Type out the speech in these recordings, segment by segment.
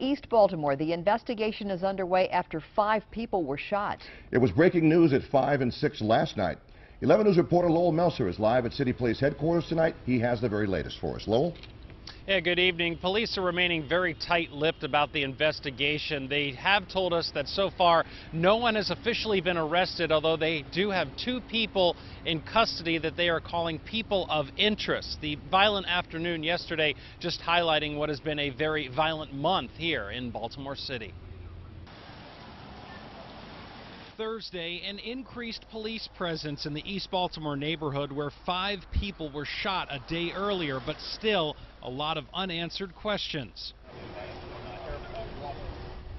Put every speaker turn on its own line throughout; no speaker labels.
East Baltimore, the investigation is underway after 5 people were shot.
It was breaking news at 5 and 6 last night. 11 News reporter Lowell Melser is live at City Police headquarters tonight. He has the very latest for us. Lowell?
Yeah, good evening. Police are remaining very tight-lipped about the investigation. They have told us that so far no one has officially been arrested, although they do have 2 people in custody that they are calling people of interest. The violent afternoon yesterday just highlighting what has been a very violent month here in Baltimore City. Thursday, an increased police presence in the East Baltimore neighborhood where 5 people were shot a day earlier, but still a lot of unanswered questions.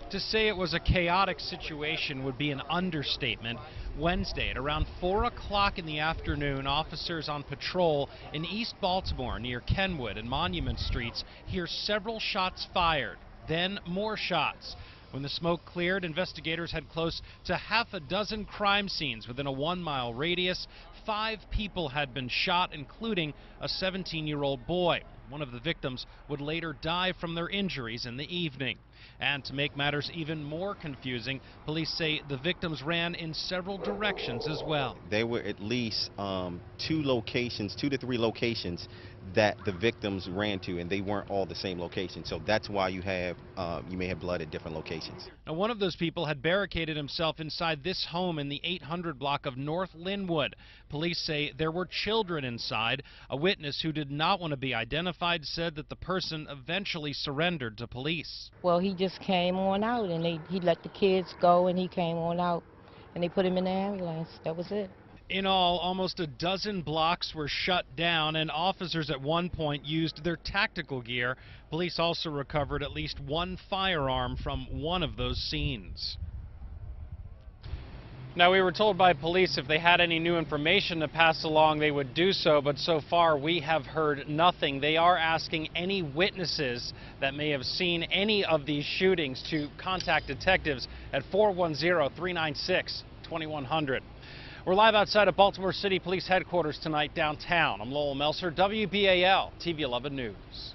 To say it was a chaotic situation would be an understatement. Wednesday at around 4 o'clock in the afternoon, officers on patrol in East Baltimore near Kenwood and Monument Streets hear several shots fired, then more shots. When the smoke cleared, investigators had close to half a dozen crime scenes within a 1-mile radius. 5 people had been shot, including a 17-year-old boy. One of the victims would later die from their injuries in the evening. And to make matters even more confusing, police say the victims ran in several directions as well.
There were at least 2 to 3 locations that the victims ran to, and they weren't all the same location. So that's why you may have blood at different locations.
Now, one of those people had barricaded himself inside this home in the 800 block of North Linwood. Police say there were children inside. A witness who did not want to be identified said that the person eventually surrendered to police.
Well, he just came on out, and he let the kids go, and he came on out, and they put him in the ambulance. That was it.
In all, almost a dozen blocks were shut down, and officers at one point used their tactical gear. Police also recovered at least 1 firearm from one of those scenes. Now, we were told by police if they had any new information to pass along, they would do so, but so far we have heard nothing. They are asking any witnesses that may have seen any of these shootings to contact detectives at 410-396-2100. We're live outside of Baltimore City Police headquarters tonight downtown. I'm Lowell Melser, WBAL TV 11 News.